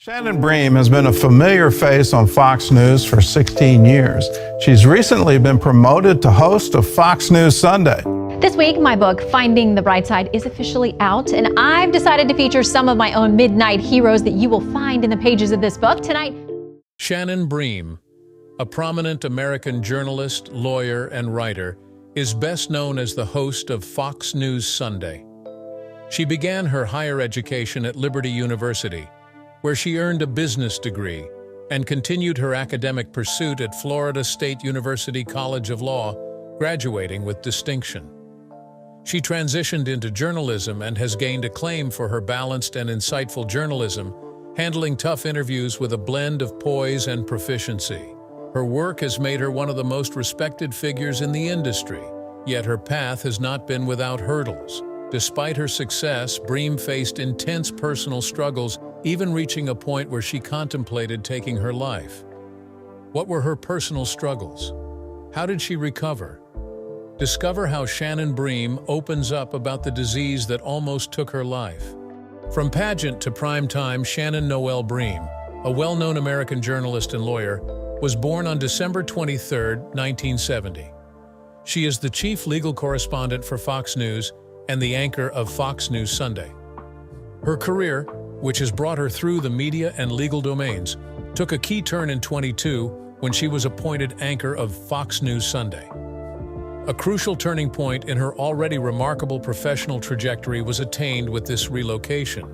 Shannon Bream has been a familiar face on Fox News for 16 years. She's recently been promoted to host of Fox News Sunday. This week, my book, Finding the Bright Side, is officially out, and I've decided to feature some of my own midnight heroes that you will find in the pages of this book tonight. Shannon Bream, a prominent American journalist, lawyer, and writer, is best known as the host of Fox News Sunday. She began her higher education at Liberty University, where she earned a business degree and continued her academic pursuit at Florida State University College of Law, graduating with distinction. She transitioned into journalism and has gained acclaim for her balanced and insightful journalism, handling tough interviews with a blend of poise and proficiency. Her work has made her one of the most respected figures in the industry, yet her path has not been without hurdles. Despite her success, Bream faced intense personal struggles, even reaching a point where she contemplated taking her life. What were her personal struggles? How did she recover? Discover how Shannon Bream opens up about the disease that almost took her life. From pageant to primetime, Shannon Noel Bream, a well-known American journalist and lawyer, was born on December 23, 1970. She is the chief legal correspondent for Fox News and the anchor of Fox News Sunday. Her career, which has brought her through the media and legal domains, took a key turn in 2022 when she was appointed anchor of Fox News Sunday. A crucial turning point in her already remarkable professional trajectory was attained with this relocation.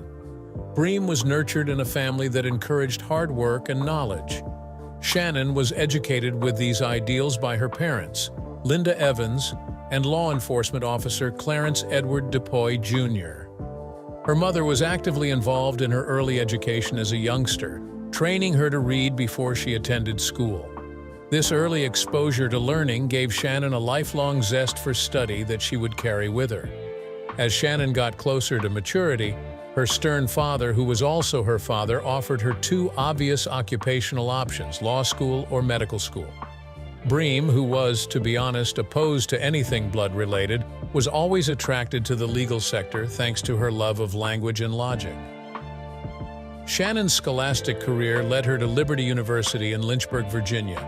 Bream was nurtured in a family that encouraged hard work and knowledge. Shannon was educated with these ideals by her parents, Linda Evans, and law enforcement officer Clarence Edward DePoy Jr. Her mother was actively involved in her early education as a youngster, training her to read before she attended school. This early exposure to learning gave Shannon a lifelong zest for study that she would carry with her. As Shannon got closer to maturity, her stern father, who was also her father, offered her two obvious occupational options: law school or medical school. Bream, who was, to be honest, opposed to anything blood-related, was always attracted to the legal sector thanks to her love of language and logic. Shannon's scholastic career led her to Liberty University in Lynchburg, Virginia,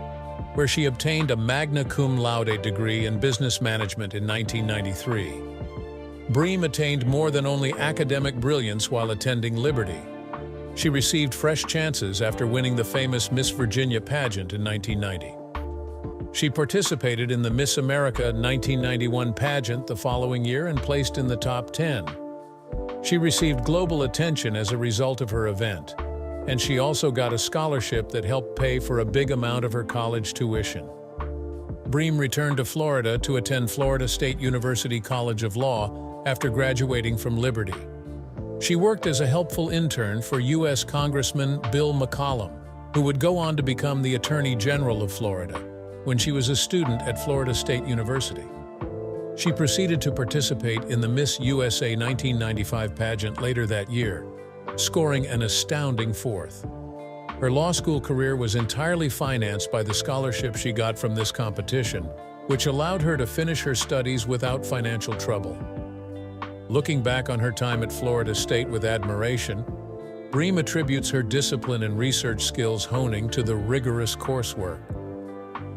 where she obtained a magna cum laude degree in business management in 1993. Bream attained more than only academic brilliance while attending Liberty. She received fresh chances after winning the famous Miss Virginia pageant in 1990. She participated in the Miss America 1991 pageant the following year and placed in the top 10. She received global attention as a result of her event, and she also got a scholarship that helped pay for a big amount of her college tuition. Bream returned to Florida to attend Florida State University College of Law after graduating from Liberty. She worked as a helpful intern for U.S. Congressman Bill McCollum, who would go on to become the Attorney General of Florida, when she was a student at Florida State University. She proceeded to participate in the Miss USA 1995 pageant later that year, scoring an astounding fourth. Her law school career was entirely financed by the scholarship she got from this competition, which allowed her to finish her studies without financial trouble. Looking back on her time at Florida State with admiration, Bream attributes her discipline and research skills honing to the rigorous coursework.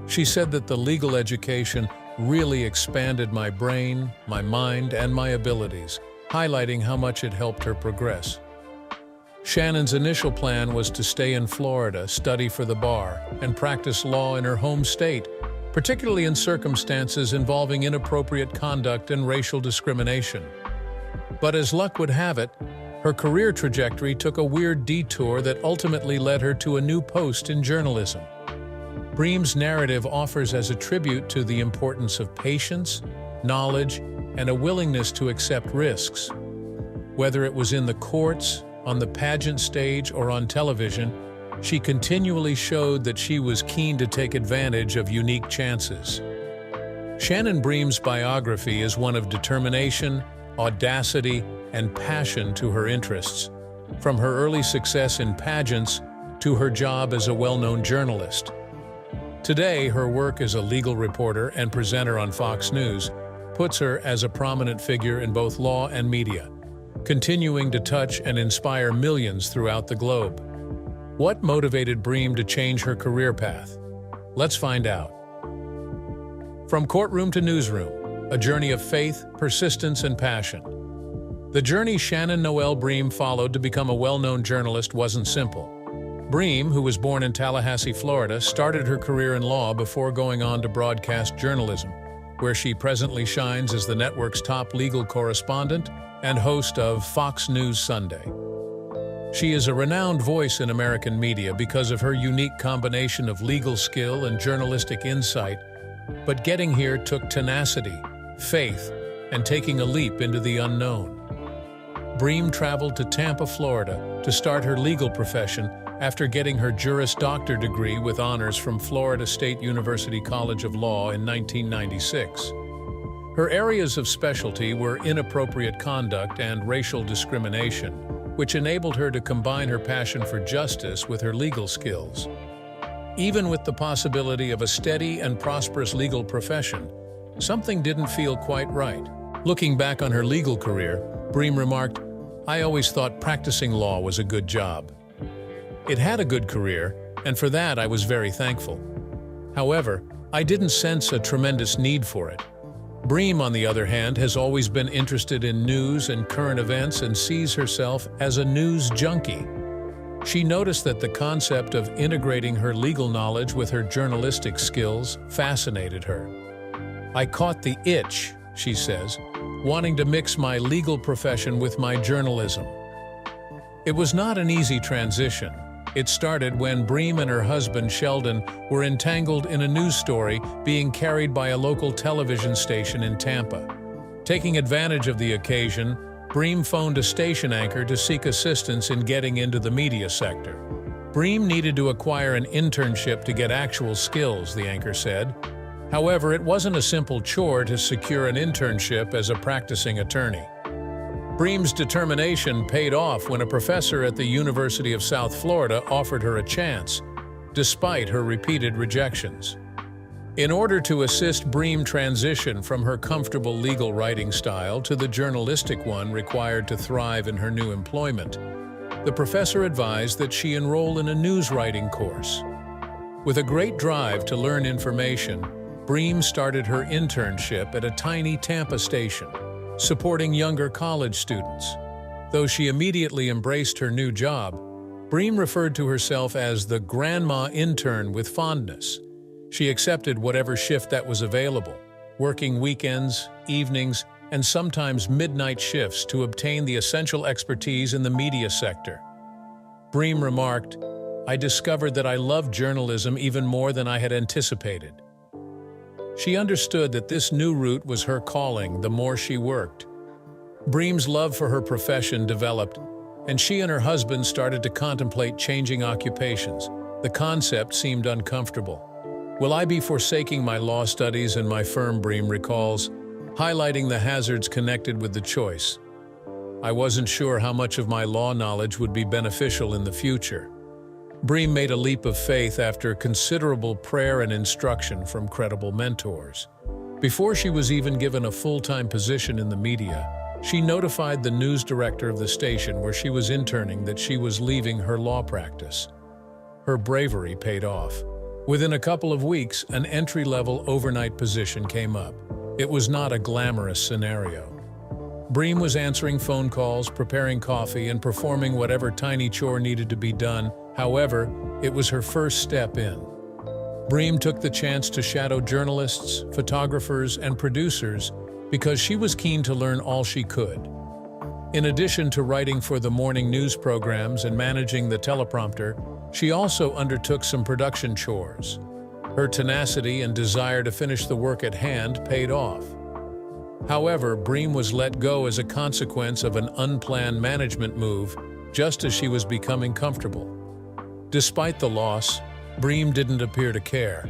She said that the legal education really expanded my brain, my mind, and my abilities, highlighting how much it helped her progress. Shannon's initial plan was to stay in Florida, study for the bar, and practice law in her home state, particularly in circumstances involving inappropriate conduct and racial discrimination. But as luck would have it, her career trajectory took a weird detour that ultimately led her to a new post in journalism. Bream's narrative offers as a tribute to the importance of patience, knowledge, and a willingness to accept risks. Whether it was in the courts, on the pageant stage, or on television, she continually showed that she was keen to take advantage of unique chances. Shannon Bream's biography is one of determination, audacity, and passion to her interests, from her early success in pageants to her job as a well-known journalist. Today, her work as a legal reporter and presenter on Fox News puts her as a prominent figure in both law and media, continuing to touch and inspire millions throughout the globe. What motivated Bream to change her career path? Let's find out. From courtroom to newsroom, a journey of faith, persistence, and passion. The journey Shannon Bream followed to become a well-known journalist wasn't simple. Bream, who was born in Tallahassee, Florida, started her career in law before going on to broadcast journalism, where she presently shines as the network's top legal correspondent and host of Fox News Sunday. She is a renowned voice in American media because of her unique combination of legal skill and journalistic insight, but getting here took tenacity, faith, and taking a leap into the unknown. Bream traveled to Tampa, Florida, to start her legal profession after getting her Juris Doctor degree with honors from Florida State University College of Law in 1996. Her areas of specialty were inappropriate conduct and racial discrimination, which enabled her to combine her passion for justice with her legal skills. Even with the possibility of a steady and prosperous legal profession, something didn't feel quite right. Looking back on her legal career, Bream remarked, "I always thought practicing law was a good job. It had a good career, and for that I was very thankful. However, I didn't sense a tremendous need for it." Bream, on the other hand, has always been interested in news and current events and sees herself as a news junkie. She noticed that the concept of integrating her legal knowledge with her journalistic skills fascinated her. "I caught the itch," she says, "wanting to mix my legal profession with my journalism." It was not an easy transition. It started when Bream and her husband Sheldon were entangled in a news story being carried by a local television station in Tampa. Taking advantage of the occasion, Bream phoned a station anchor to seek assistance in getting into the media sector. Bream needed to acquire an internship to get actual skills, the anchor said. However, it wasn't a simple chore to secure an internship as a practicing attorney. Bream's determination paid off when a professor at the University of South Florida offered her a chance, despite her repeated rejections. In order to assist Bream transition from her comfortable legal writing style to the journalistic one required to thrive in her new employment, the professor advised that she enroll in a news writing course. With a great drive to learn information, Bream started her internship at a tiny Tampa station, supporting younger college students. Though she immediately embraced her new job, Bream referred to herself as the grandma intern with fondness. She accepted whatever shift that was available, working weekends, evenings, and sometimes midnight shifts to obtain the essential expertise in the media sector. Bream remarked, "I discovered that I loved journalism even more than I had anticipated." She understood that this new route was her calling the more she worked. Bream's love for her profession developed, and she and her husband started to contemplate changing occupations. The concept seemed uncomfortable. "Will I be forsaking my law studies and my firm?" Bream recalls, highlighting the hazards connected with the choice. "I wasn't sure how much of my law knowledge would be beneficial in the future." Bream made a leap of faith after considerable prayer and instruction from credible mentors. Before she was even given a full-time position in the media, she notified the news director of the station where she was interning that she was leaving her law practice. Her bravery paid off. Within a couple of weeks, an entry-level overnight position came up. It was not a glamorous scenario. Bream was answering phone calls, preparing coffee, and performing whatever tiny chore needed to be done. However, it was her first step in. Bream took the chance to shadow journalists, photographers, and producers because she was keen to learn all she could. In addition to writing for the morning news programs and managing the teleprompter, she also undertook some production chores. Her tenacity and desire to finish the work at hand paid off. However, Bream was let go as a consequence of an unplanned management move, just as she was becoming comfortable. Despite the loss, Bream didn't appear to care.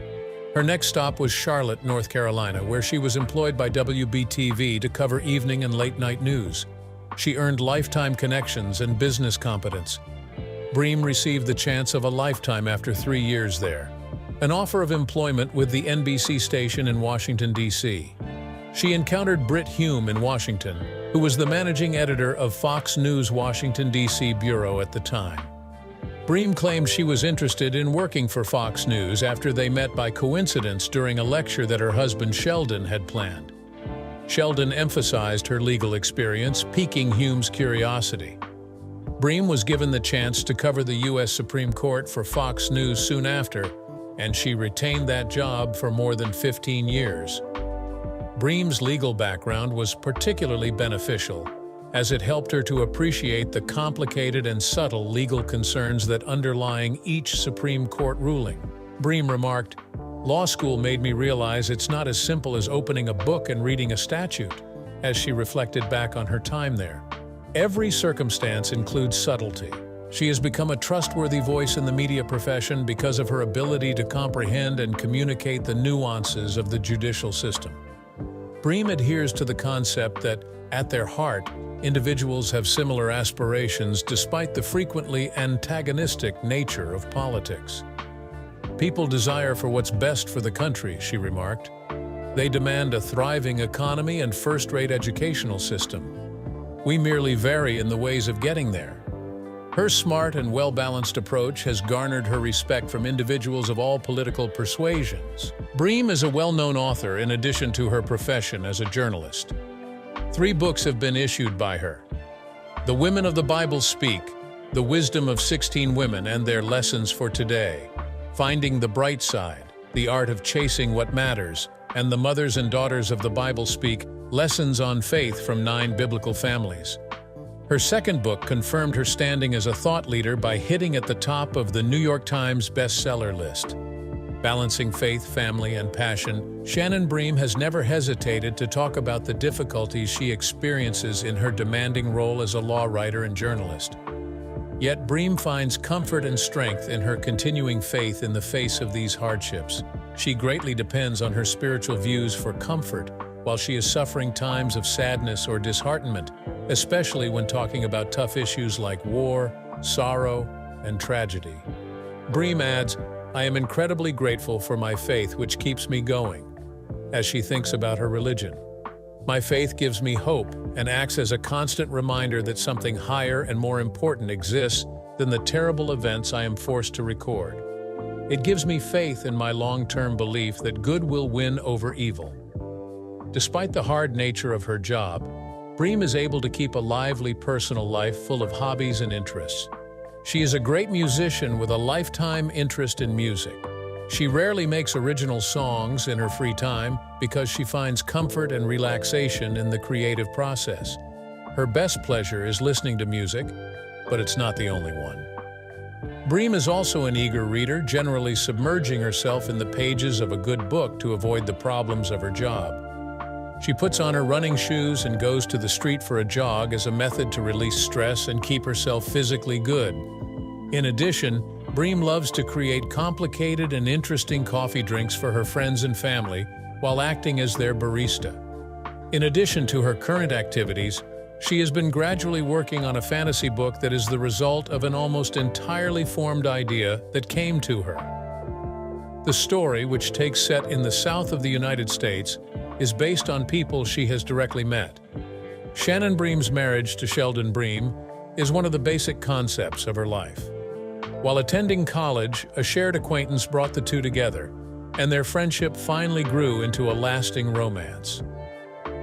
Her next stop was Charlotte, North Carolina, where she was employed by WBTV to cover evening and late-night news. She earned lifetime connections and business competence. Bream received the chance of a lifetime after 3 years there, an offer of employment with the NBC station in Washington, D.C. She encountered Britt Hume in Washington, who was the managing editor of Fox News Washington, D.C. bureau at the time. Bream claimed she was interested in working for Fox News after they met by coincidence during a lecture that her husband Sheldon had planned. Sheldon emphasized her legal experience, piquing Hume's curiosity. Bream was given the chance to cover the U.S. Supreme Court for Fox News soon after, and she retained that job for more than 15 years. Bream's legal background was particularly beneficial, as it helped her to appreciate the complicated and subtle legal concerns that underlying each Supreme Court ruling. Bream remarked, "Law school made me realize it's not as simple as opening a book and reading a statute," as she reflected back on her time there. Every circumstance includes subtlety. She has become a trustworthy voice in the media profession because of her ability to comprehend and communicate the nuances of the judicial system. Bream adheres to the concept that, at their heart, individuals have similar aspirations despite the frequently antagonistic nature of politics. "People desire for what's best for the country," she remarked. "They demand a thriving economy and first-rate educational system. We merely vary in the ways of getting there." Her smart and well-balanced approach has garnered her respect from individuals of all political persuasions. Bream is a well-known author in addition to her profession as a journalist. 3 books have been issued by her: The Women of the Bible Speak, The Wisdom of 16 Women and Their Lessons for Today, Finding the Bright Side, The Art of Chasing What Matters, and The Mothers and Daughters of the Bible Speak, Lessons on Faith from 9 Biblical Families. Her second book confirmed her standing as a thought leader by hitting at the top of the New York Times bestseller list. Balancing faith, family, and passion, Shannon Bream has never hesitated to talk about the difficulties she experiences in her demanding role as a law writer and journalist. Yet Bream finds comfort and strength in her continuing faith in the face of these hardships. She greatly depends on her spiritual views for comfort while she is suffering times of sadness or disheartenment, especially when talking about tough issues like war, sorrow, and tragedy. Bream adds, "I am incredibly grateful for my faith, which keeps me going," as she thinks about her religion. "My faith gives me hope and acts as a constant reminder that something higher and more important exists than the terrible events I am forced to record. It gives me faith in my long-term belief that good will win over evil." Despite the hard nature of her job, Bream is able to keep a lively personal life full of hobbies and interests. She is a great musician with a lifetime interest in music. She rarely makes original songs in her free time because she finds comfort and relaxation in the creative process. Her best pleasure is listening to music, but it's not the only one. Bream is also an eager reader, generally submerging herself in the pages of a good book to avoid the problems of her job. She puts on her running shoes and goes to the street for a jog as a method to release stress and keep herself physically good. In addition, Bream loves to create complicated and interesting coffee drinks for her friends and family while acting as their barista. In addition to her current activities, she has been gradually working on a fantasy book that is the result of an almost entirely formed idea that came to her. The story, which takes set in the south of the United States, is based on people she has directly met. Shannon Bream's marriage to Sheldon Bream is one of the basic concepts of her life. While attending college, a shared acquaintance brought the two together, and their friendship finally grew into a lasting romance.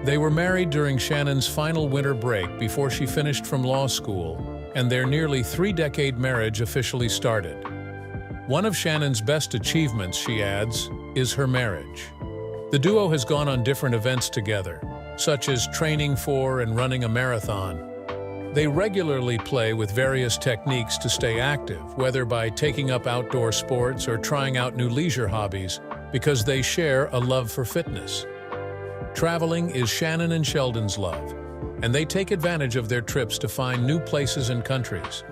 They were married during Shannon's final winter break before she finished from law school, and their nearly 3-decade marriage officially started. One of Shannon's best achievements, she adds, is her marriage. The duo has gone on different events together, such as training for and running a marathon. They regularly play with various techniques to stay active, whether by taking up outdoor sports or trying out new leisure hobbies, because they share a love for fitness. Traveling is Shannon and Sheldon's love, and they take advantage of their trips to find new places and countries.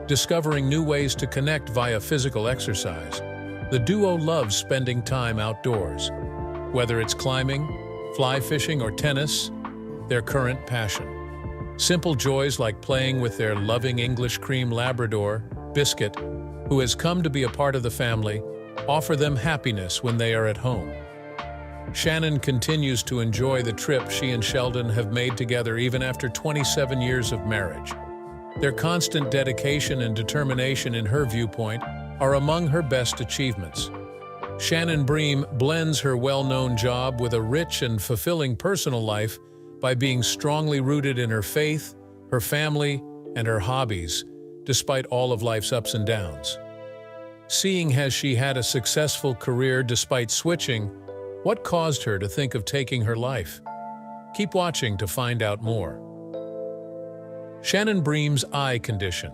Discovering new ways to connect via physical exercise, the duo loves spending time outdoors. Whether it's climbing, fly fishing, or tennis, their current passion. Simple joys like playing with their loving English cream Labrador, Biscuit, who has come to be a part of the family, offer them happiness when they are at home. Shannon continues to enjoy the trip she and Sheldon have made together even after 27 years of marriage. Their constant dedication and determination, in her viewpoint, are among her best achievements. Shannon Bream blends her well-known job with a rich and fulfilling personal life by being strongly rooted in her faith, her family, and her hobbies, despite all of life's ups and downs. Seeing as she had a successful career despite switching, what caused her to think of taking her life? Keep watching to find out more. Shannon Bream's eye condition.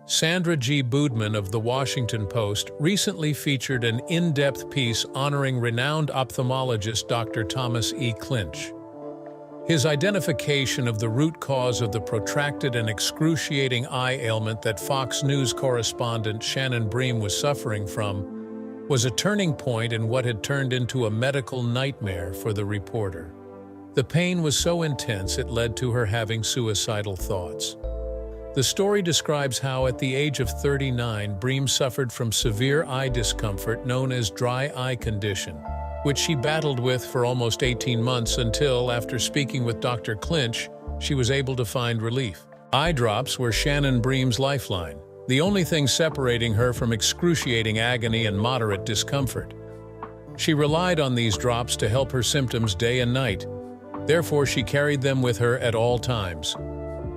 Sandra G. Boodman of The Washington Post recently featured an in-depth piece honoring renowned ophthalmologist Dr. Thomas E. Clinch. His identification of the root cause of the protracted and excruciating eye ailment that Fox News correspondent Shannon Bream was suffering from was a turning point in what had turned into a medical nightmare for the reporter. The pain was so intense it led to her having suicidal thoughts. The story describes how, at the age of 39, Bream suffered from severe eye discomfort known as dry eye condition, which she battled with for almost 18 months until, after speaking with Dr. Clinch, she was able to find relief. Eye drops were Shannon Bream's lifeline, the only thing separating her from excruciating agony and moderate discomfort. She relied on these drops to help her symptoms day and night. Therefore, she carried them with her at all times.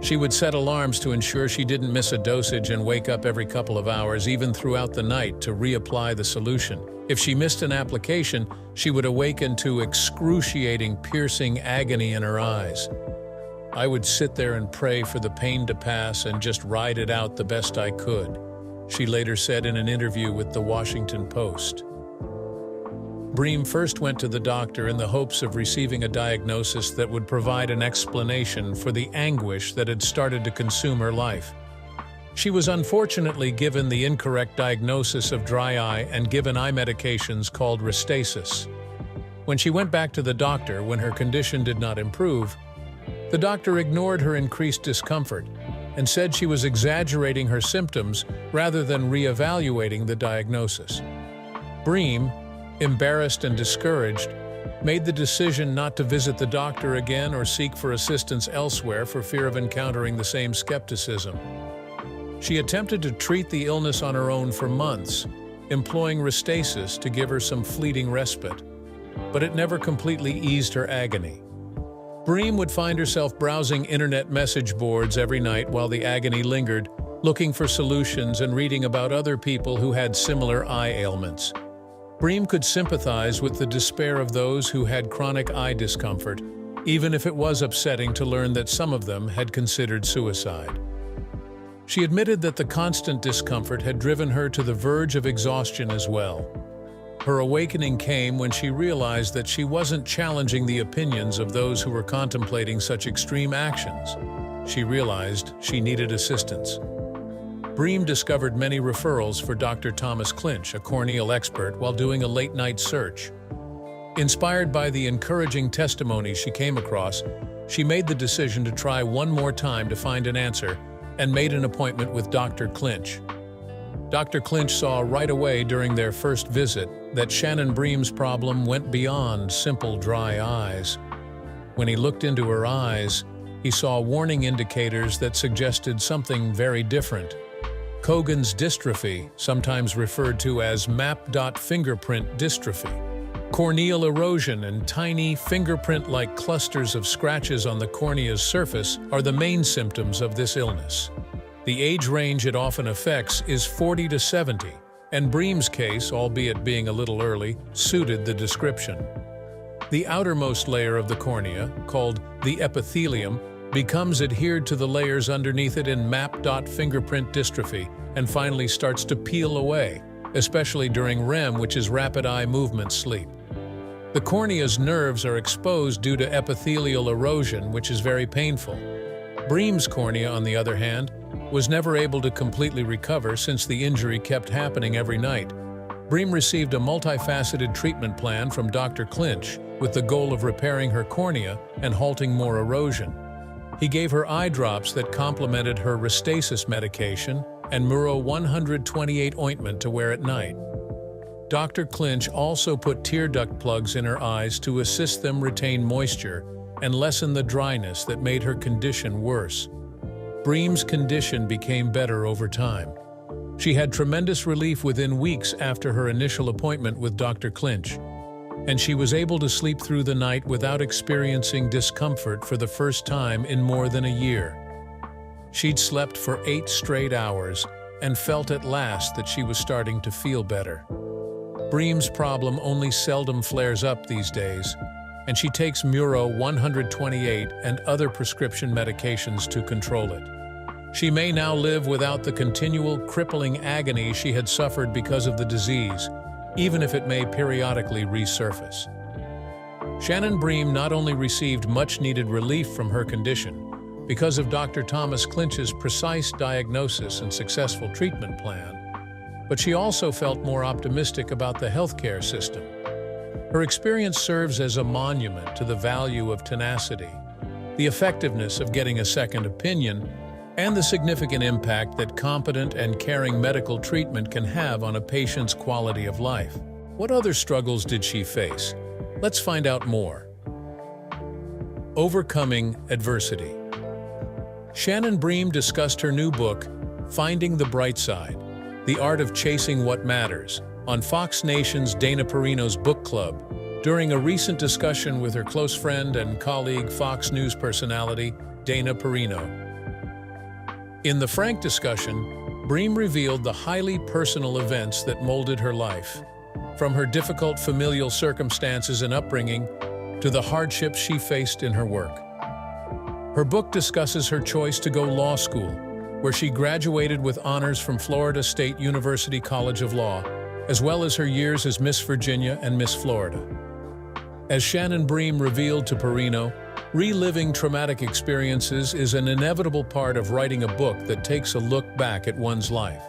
She would set alarms to ensure she didn't miss a dosage and wake up every couple of hours, even throughout the night, to reapply the solution. If she missed an application, she would awaken to excruciating, piercing agony in her eyes. I would sit there and pray for the pain to pass and just ride it out the best I could, she later said in an interview with The Washington Post. Bream first went to the doctor in the hopes of receiving a diagnosis that would provide an explanation for the anguish that had started to consume her life. She was unfortunately given the incorrect diagnosis of dry eye and given eye medications called Restasis. When she went back to the doctor when her condition did not improve, the doctor ignored her increased discomfort and said she was exaggerating her symptoms rather than reevaluating the diagnosis. Bream, embarrassed and discouraged, made the decision not to visit the doctor again or seek for assistance elsewhere for fear of encountering the same skepticism. She attempted to treat the illness on her own for months, employing Restasis to give her some fleeting respite, but it never completely eased her agony. Bream would find herself browsing internet message boards every night while the agony lingered, looking for solutions and reading about other people who had similar eye ailments. Bream could sympathize with the despair of those who had chronic eye discomfort, even if it was upsetting to learn that some of them had considered suicide. She admitted that the constant discomfort had driven her to the verge of exhaustion as well. Her awakening came when she realized that she wasn't challenging the opinions of those who were contemplating such extreme actions. She realized she needed assistance. Bream discovered many referrals for Dr. Thomas Clinch, a corneal expert, while doing a late-night search. Inspired by the encouraging testimonies she came across, she made the decision to try one more time to find an answer and made an appointment with Dr. Clinch. Dr. Clinch saw right away during their first visit that Shannon Bream's problem went beyond simple dry eyes. When he looked into her eyes, he saw warning indicators that suggested something very different. Cogan's dystrophy, sometimes referred to as map-fingerprint dystrophy. Corneal erosion and tiny fingerprint-like clusters of scratches on the cornea's surface are the main symptoms of this illness. The age range it often affects is 40 to 70, and Bream's case, albeit being a little early, suited the description. The outermost layer of the cornea, called the epithelium, becomes adhered to the layers underneath it in map-fingerprint dystrophy and finally starts to peel away, especially during REM, which is rapid eye movement sleep. The cornea's nerves are exposed due to epithelial erosion, which is very painful. Bream's cornea, on the other hand, was never able to completely recover since the injury kept happening every night. Bream received a multifaceted treatment plan from Dr. Clinch with the goal of repairing her cornea and halting more erosion. He gave her eye drops that complemented her Restasis medication and Muro 128 ointment to wear at night. Dr. Clinch also put tear duct plugs in her eyes to assist them retain moisture and lessen the dryness that made her condition worse. Bream's condition became better over time. She had tremendous relief within weeks after her initial appointment with Dr. Clinch, and she was able to sleep through the night without experiencing discomfort for the first time in more than a year. She'd slept for 8 straight hours and felt at last that she was starting to feel better. Bream's problem only seldom flares up these days, and she takes Muro 128 and other prescription medications to control it. She may now live without the continual crippling agony she had suffered because of the disease, even if it may periodically resurface. Shannon Bream not only received much-needed relief from her condition because of Dr. Thomas Clinch's precise diagnosis and successful treatment plan, but she also felt more optimistic about the healthcare system. Her experience serves as a monument to the value of tenacity, the effectiveness of getting a second opinion, and the significant impact that competent and caring medical treatment can have on a patient's quality of life. What other struggles did she face? Let's find out more. Overcoming adversity. Shannon Bream discussed her new book, Finding the Bright Side: The Art of Chasing What Matters, on Fox Nation's Dana Perino's book club during a recent discussion with her close friend and colleague Fox News personality, Dana Perino. In the frank discussion, Bream revealed the highly personal events that molded her life, from her difficult familial circumstances and upbringing to the hardships she faced in her work. Her book discusses her choice to go law school, where she graduated with honors from Florida State University College of Law, as well as her years as Miss Virginia and Miss Florida. As Shannon Bream revealed to Perino, reliving traumatic experiences is an inevitable part of writing a book that takes a look back at one's life.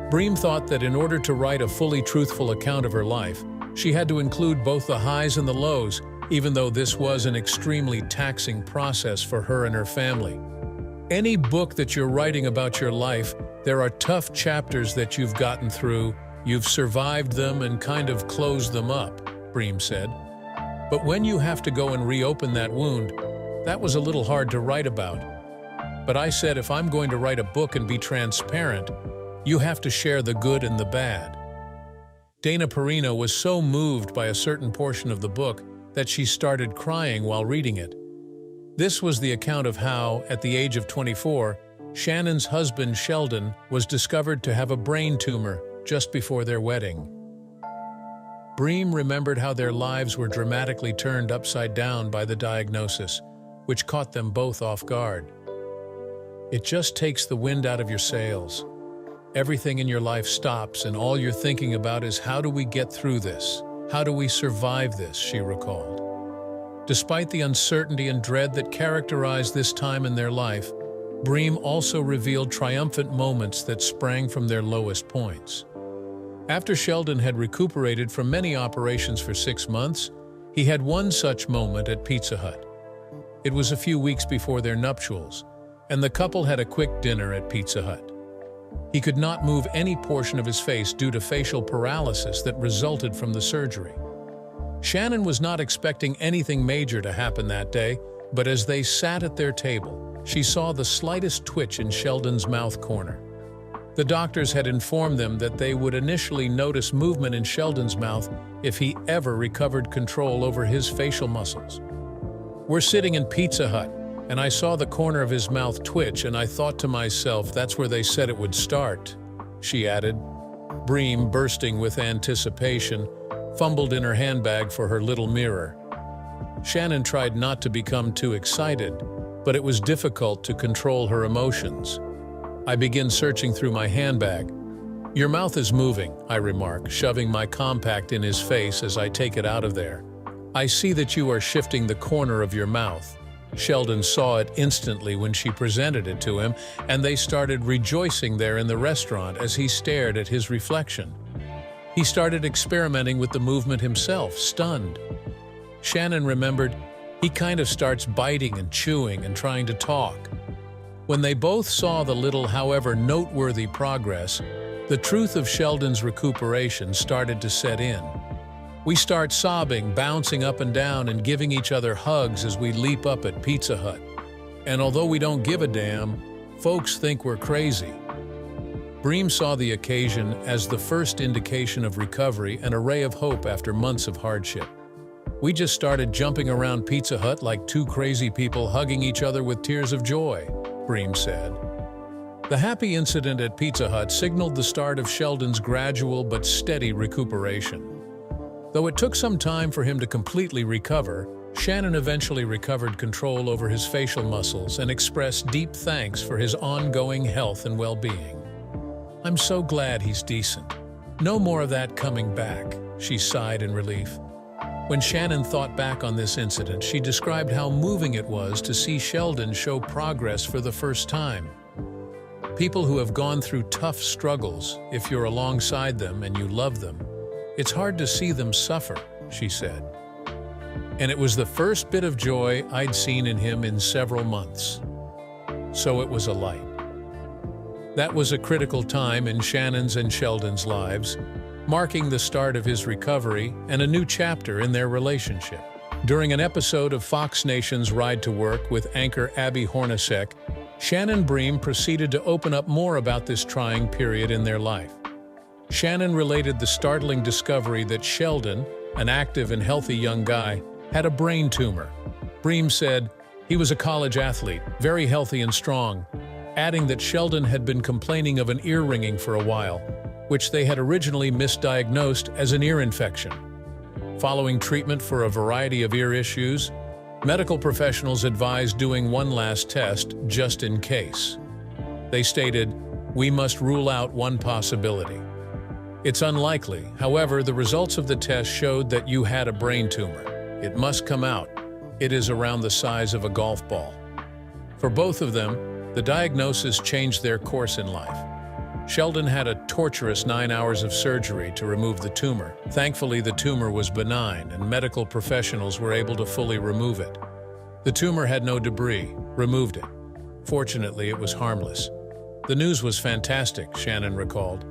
Bream thought that in order to write a fully truthful account of her life, she had to include both the highs and the lows, even though this was an extremely taxing process for her and her family. Any book that you're writing about your life, there are tough chapters that you've gotten through, you've survived them and kind of closed them up, Bream said. But when you have to go and reopen that wound, that was a little hard to write about. But I said, if I'm going to write a book and be transparent, you have to share the good and the bad. Dana Perino was so moved by a certain portion of the book that she started crying while reading it. This was the account of how, at the age of 24, Shannon's husband Sheldon was discovered to have a brain tumor just before their wedding. Bream remembered how their lives were dramatically turned upside down by the diagnosis, which caught them both off guard. It just takes the wind out of your sails. Everything in your life stops, and all you're thinking about is, how do we get through this? How do we survive this? She recalled. Despite the uncertainty and dread that characterized this time in their life, Bream also revealed triumphant moments that sprang from their lowest points. After Sheldon had recuperated from many operations for 6 months, he had one such moment at Pizza Hut. It was a few weeks before their nuptials, and the couple had a quick dinner at Pizza Hut. He could not move any portion of his face due to facial paralysis that resulted from the surgery. Shannon was not expecting anything major to happen that day, but as they sat at their table, she saw the slightest twitch in Sheldon's mouth corner. The doctors had informed them that they would initially notice movement in Sheldon's mouth if he ever recovered control over his facial muscles. We're sitting in Pizza Hut, and I saw the corner of his mouth twitch, and I thought to myself, that's where they said it would start, she added. Bream, bursting with anticipation, fumbled in her handbag for her little mirror. Shannon tried not to become too excited, but it was difficult to control her emotions. I begin searching through my handbag. Your mouth is moving, I remark, shoving my compact in his face as I take it out of there. I see that you are shifting the corner of your mouth. Sheldon saw it instantly when she presented it to him, and they started rejoicing there in the restaurant as he stared at his reflection. He started experimenting with the movement himself, stunned. Shannon remembered, he kind of starts biting and chewing and trying to talk. When they both saw the little, however noteworthy progress, the truth of Sheldon's recuperation started to set in. We start sobbing, bouncing up and down, and giving each other hugs as we leap up at Pizza Hut. And although we don't give a damn, Folks think we're crazy." Bream saw the occasion as the first indication of recovery and a ray of hope after months of hardship. "We just started jumping around Pizza Hut like two crazy people hugging each other with tears of joy," Bream said. The happy incident at Pizza Hut signaled the start of Sheldon's gradual but steady recuperation. Though it took some time for him to completely recover, Shannon eventually recovered control over his facial muscles and expressed deep thanks for his ongoing health and well-being. "I'm so glad he's decent. No more of that coming back," she sighed in relief. When Shannon thought back on this incident, she described how moving it was to see Sheldon show progress for the first time. "People who have gone through tough struggles, if you're alongside them and you love them, it's hard to see them suffer," she said. "And it was the first bit of joy I'd seen in him in several months. So it was a light." That was a critical time in Shannon's and Sheldon's lives, marking the start of his recovery and a new chapter in their relationship. During an episode of Fox Nation's Ride to Work with anchor Abby Hornacek, Shannon Bream proceeded to open up more about this trying period in their life. Shannon related the startling discovery that Sheldon, an active and healthy young guy, had a brain tumor. Bream said, "He was a college athlete, very healthy and strong," adding that Sheldon had been complaining of an ear ringing for a while, which they had originally misdiagnosed as an ear infection. Following treatment for a variety of ear issues, medical professionals advised doing one last test just in case. They stated, "We must rule out one possibility. It's unlikely, however, the results of the test showed that you had a brain tumor. It must come out. It is around the size of a golf ball." For both of them, the diagnosis changed their course in life. Sheldon had a torturous 9 hours of surgery to remove the tumor. Thankfully, the tumor was benign and medical professionals were able to fully remove it. The tumor had no debris, removed it. Fortunately, it was harmless. "The news was fantastic," Shannon recalled.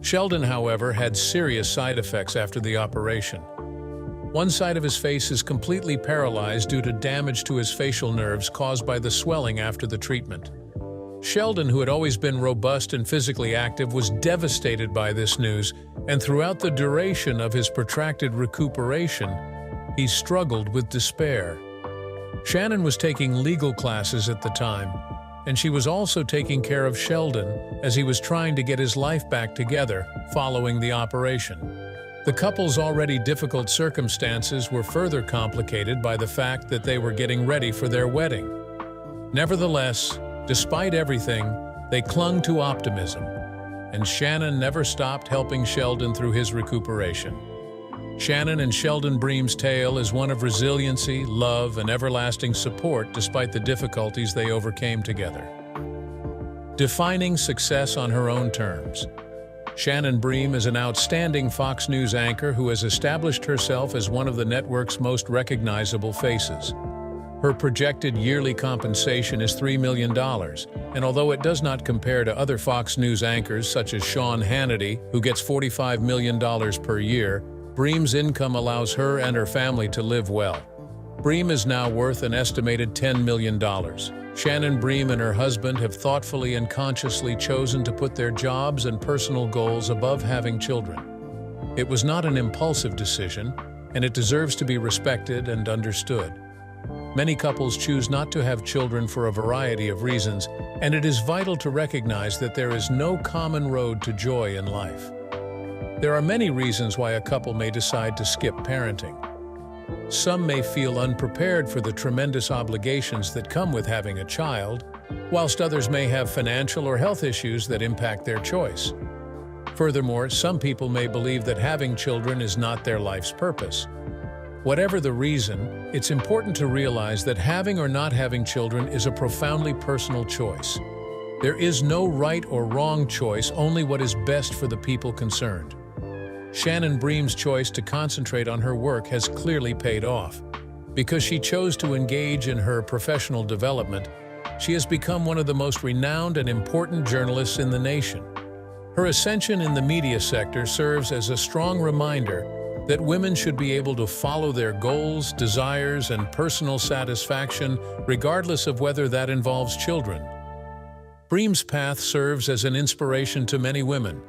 Sheldon, however, had serious side effects after the operation. One side of his face is completely paralyzed due to damage to his facial nerves caused by the swelling after the treatment. Sheldon, who had always been robust and physically active, was devastated by this news, and throughout the duration of his protracted recuperation, he struggled with despair. Shannon was taking legal classes at the time, and she was also taking care of Sheldon as he was trying to get his life back together following the operation. The couple's already difficult circumstances were further complicated by the fact that they were getting ready for their wedding. Nevertheless, despite everything, they clung to optimism, and Shannon never stopped helping Sheldon through his recuperation. Shannon and Sheldon Bream's tale is one of resiliency, love, and everlasting support despite the difficulties they overcame together. Defining success on her own terms. Shannon Bream is an outstanding Fox News anchor who has established herself as one of the network's most recognizable faces. Her projected yearly compensation is $3 million, and although it does not compare to other Fox News anchors such as Sean Hannity, who gets $45 million per year, Bream's income allows her and her family to live well. Bream is now worth an estimated $10 million. Shannon Bream and her husband have thoughtfully and consciously chosen to put their jobs and personal goals above having children. It was not an impulsive decision, and it deserves to be respected and understood. Many couples choose not to have children for a variety of reasons, and it is vital to recognize that there is no common road to joy in life. There are many reasons why a couple may decide to skip parenting. Some may feel unprepared for the tremendous obligations that come with having a child, whilst others may have financial or health issues that impact their choice. Furthermore, some people may believe that having children is not their life's purpose. Whatever the reason, it's important to realize that having or not having children is a profoundly personal choice. There is no right or wrong choice, only what is best for the people concerned. Shannon Bream's choice to concentrate on her work has clearly paid off. Because she chose to engage in her professional development, she has become one of the most renowned and important journalists in the nation. Her ascension in the media sector serves as a strong reminder that women should be able to follow their goals, desires, and personal satisfaction, regardless of whether that involves children. Bream's path serves as an inspiration to many women,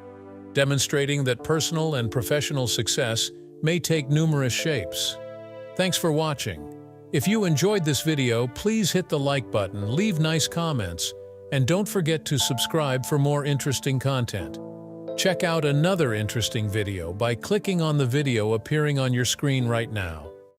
demonstrating that personal and professional success may take numerous shapes. Thanks for watching. If you enjoyed this video, please hit the like button, leave nice comments, and don't forget to subscribe for more interesting content. Check out another interesting video by clicking on the video appearing on your screen right now.